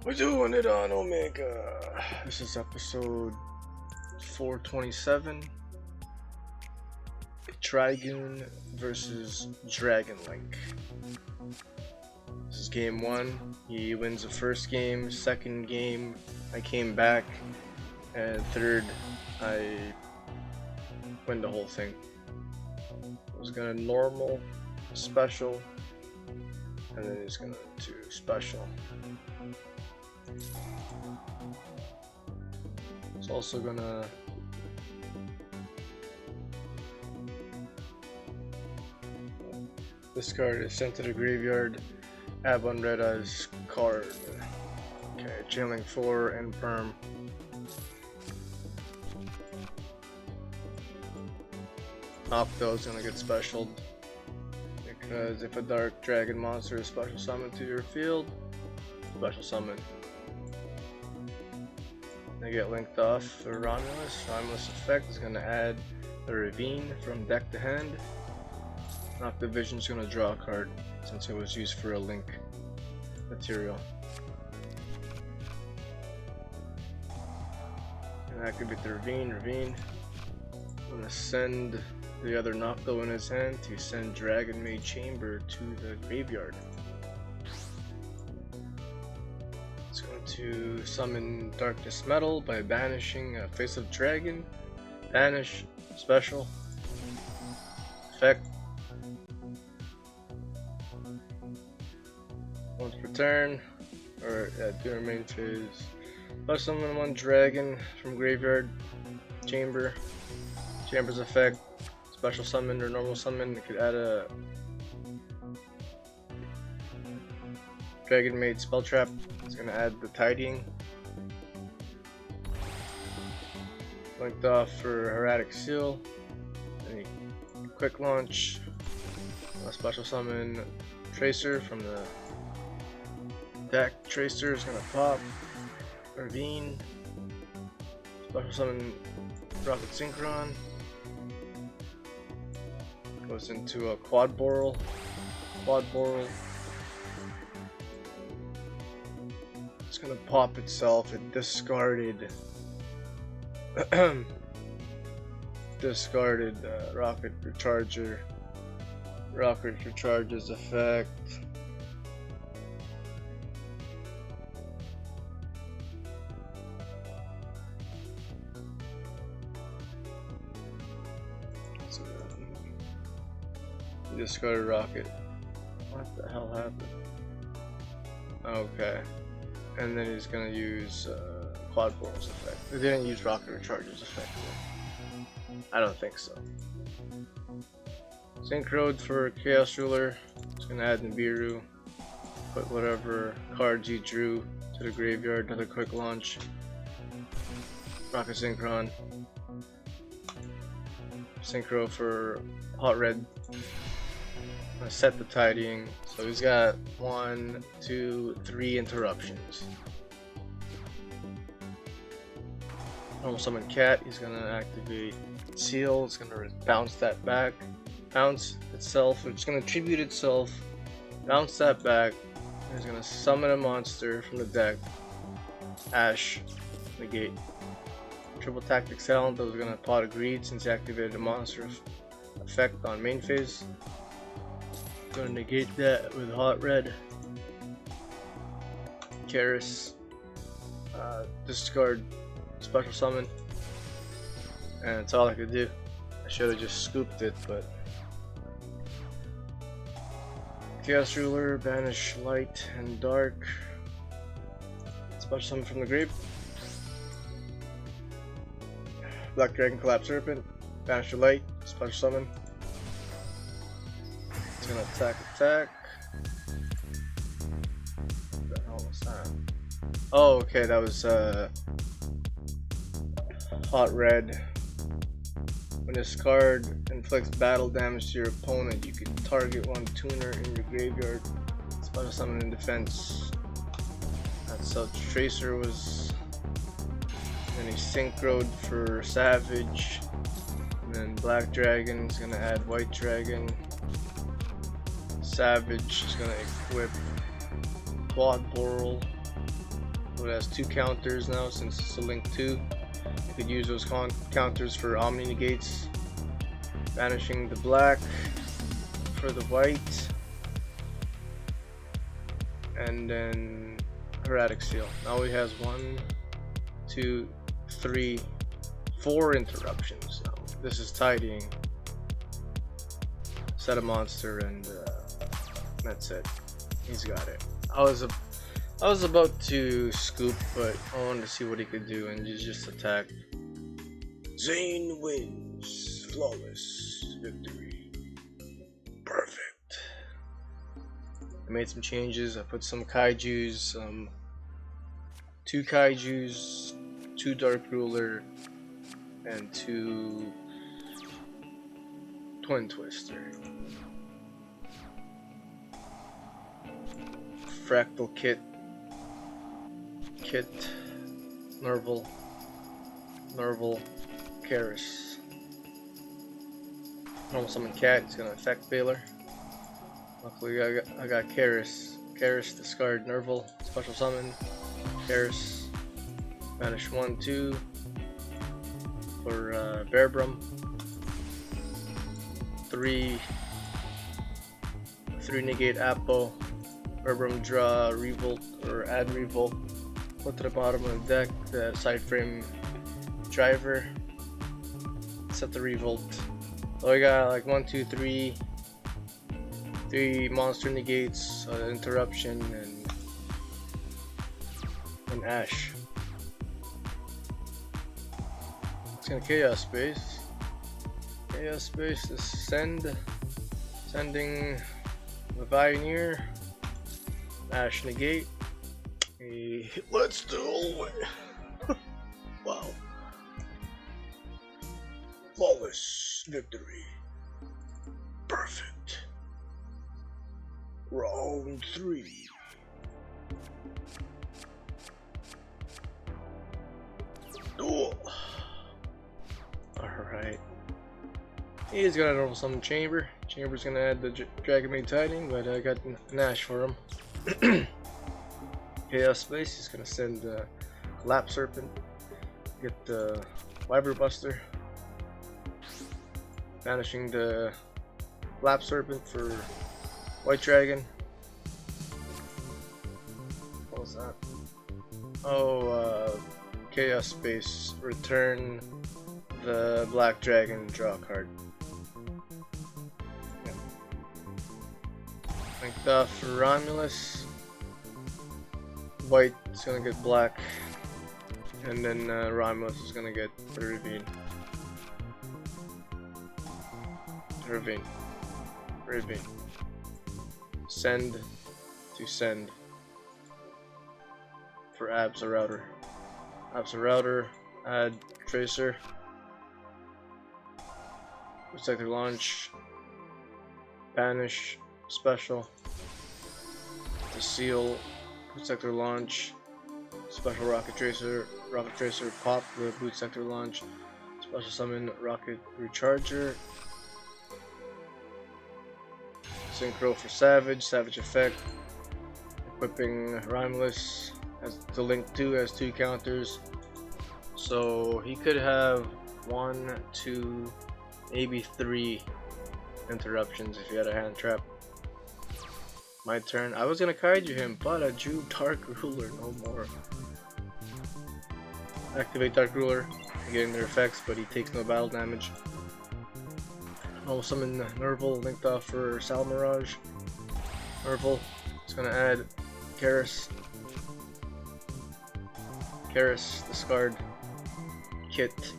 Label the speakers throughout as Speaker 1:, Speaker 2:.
Speaker 1: We're doing it on Omega. This is episode 427. Trigun versus Dragon Link. This is game 1. He wins the first game. Second game, I came back. And third, I win the whole thing. I was gonna normal, special, and then he's gonna do special. It's also gonna this card is sent to the graveyard. Add one red eyes card. Okay, Chilling 4 and Perm. Nocto is gonna get specialed because if a dark dragon monster is special summoned to your field, special summon. They get linked off for Romulus. Romulus effect is gonna add the Ravine from deck to hand. Nocto Vision is gonna draw a card since it was used for a link material. And activate the Ravine. I'm gonna send the other Nocto in his hand to send Dragon Maid Chamber to the graveyard. It's going to summon Darkness Metal by banishing a Face of Dragon. Banish, special, effect. Once per turn, or during main phase. Plus summon one dragon from graveyard, chamber. Chamber's effect, special summon or normal summon. It could add a Dragon Maid spell trap. It's gonna add the tidying. Linked off for Erratic Seal. Then quick launch. A special summon Tracer from the deck. Tracer is gonna pop. Ravine. Special summon Rocket Synchron. Goes into a Quad Boral. It's gonna pop itself. It discarded Rocket Recharger. Rocket Recharger's effect. Discarded Rocket. What the hell happened? Okay. And then he's gonna use Quad Boral's effect. They didn't use Rocket Recharger's effect. I don't think so. Synchroed for Chaos Ruler. It's gonna add Nibiru. Put whatever cards you drew to the graveyard. Another quick launch. Rocket Synchron. Synchro for Hot Red. I'm gonna set the tidying, so he's got 1, 2, 3 interruptions. Normal summon Cat, he's gonna activate Seal, it's gonna bounce that back, bounce itself, it's gonna tribute itself, bounce that back, and he's gonna summon a monster from the deck, Ash, negate. Triple Tactics Talent, that was gonna Pot of Greed since he activated a monster effect on main phase. Gonna negate that with Hot Red. Karis. Discard special summon. And that's all I could do. I should have just scooped it, but Chaos Ruler, banish light and dark. Special summon from the grave. Black Dragon Collapse Serpent. Banish the light. Special summon. Gonna attack. What the hell was that? Oh, okay, that was Hot Red. When this card inflicts battle damage to your opponent, you can target one tuner in your graveyard. Special summon in defense. That's how Tracer was. Then he synchroed for Savage. And then Black Dragon is gonna add White Dragon. Savage is gonna equip Quad Boral. So it has 2 counters now since it's a link 2. You could use those counters for Omni negates. Banishing the black for the white. And then Erratic Seal. Now he has 1, 2, 3, 4 interruptions. Now this is tidying. Set a monster and that's it. He's got it. I was about to scoop, but I wanted to see what he could do, and he just attacked. Zane wins. Flawless victory. Perfect. I made some changes. I put some kaijus, 2 kaijus, 2 Dark Ruler, and 2 Twin Twister. Fractal Kit, Nerval, Karis. Normal summon Cat, it's gonna affect Baylor. Luckily I got Karis. Karis, discard Nerval, special summon, Karis, banish 1, 2 for Bearbrum. 3 negate Apple. Bearbrum, draw Revolt or add Revolt. Put to the bottom of the deck the side frame driver. Set the Revolt. So we got like 1, 2, 3 monster negates, interruption, and Ash. It's gonna Chaos Space. Chaos Space is sending the Pioneer. Ash negate. Let's duel. Wow. Flawless victory. Perfect. Round 3. Duel. Alright. He's got a normal summon chamber. Chamber's gonna add the Dragon Maid Tiding, but I got an Ash for him. Chaos Space, he's gonna send Lap Serpent, get the Wyvern Buster, banishing the Lap Serpent for White Dragon. What was that? Oh, Chaos Space, return the Black Dragon, draw a card. Yeah. Linked off for Romulus. White is gonna get black, and then Romulus is gonna get the Ravine. Send to send for Abs or Router. Add Tracer. Protector launch. Banish special. To seal. Sector launch, special Rocket Tracer, pop the boot sector launch, special summon Rocket Recharger, synchro for Savage effect, equipping Romulus as the link 2 has 2 counters, so he could have 1, 2, maybe 3 interruptions if he had a hand trap. My turn. I was gonna kaiju him, but I drew Dark Ruler, no more. Activate Dark Ruler, getting their effects, but he takes no battle damage. I'll summon Nerval, linked off for Sal Mirage. Nerval, it's gonna add Karis, discard Kit,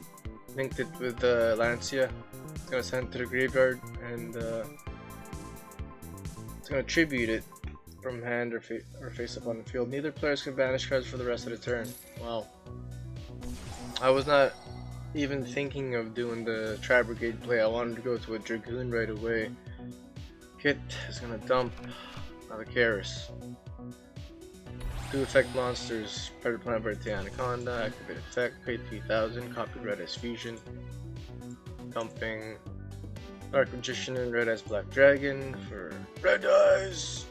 Speaker 1: linked it with Lancia. It's gonna send it to the graveyard, and gonna tribute it from hand or face up on the field. Neither players can banish cards for the rest of the turn. Wow. I was not even thinking of doing the Tri Brigade play. I wanted to go to a Dragoon right away. Kit is gonna dump the Karis. 2 effect monsters, Predator Planet Anaconda, activate effect, pay 3000, copy Red Eyes Fusion. Dumping Dark Magician and Red Eyes Black Dragon for Red Eyes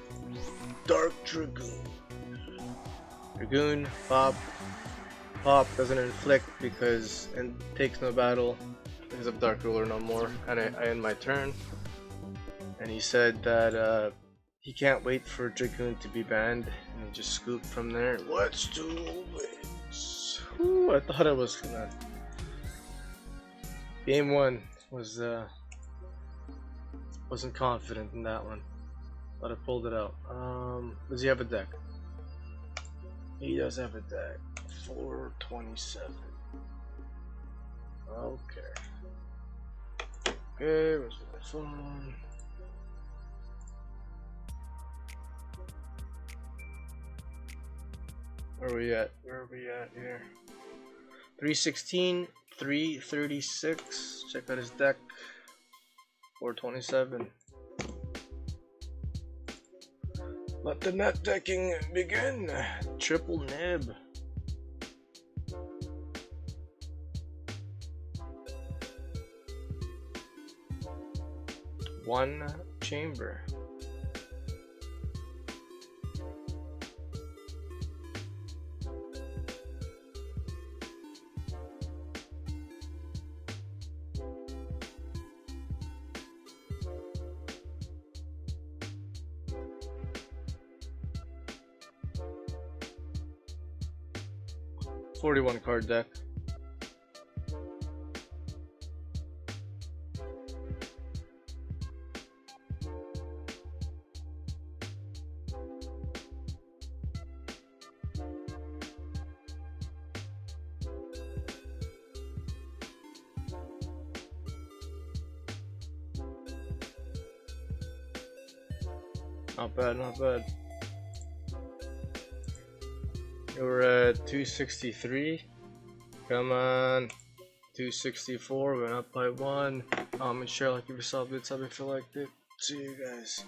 Speaker 1: Dark Dragoon. Dragoon, pop. Pop doesn't inflict because and takes no battle because of Dark Ruler no more. And I end my turn. And he said that he can't wait for Dragoon to be banned, and he just scooped from there. Let's do this. Ooh, I thought I was gonna. Game 1 was wasn't confident in that one, but I pulled it out. Does he have a deck? He does have a deck. 427. Okay. Okay, where's my phone? Where are we at? Where are we at here? 316, 336. Check out his deck. 427. Let the net decking begin. Triple nib. One chamber. $41 card deck. Not bad, not bad. We're at 263. Come on. 264. Went up by 1. Comment, share, like if you saw it, sub if you liked it. See you guys.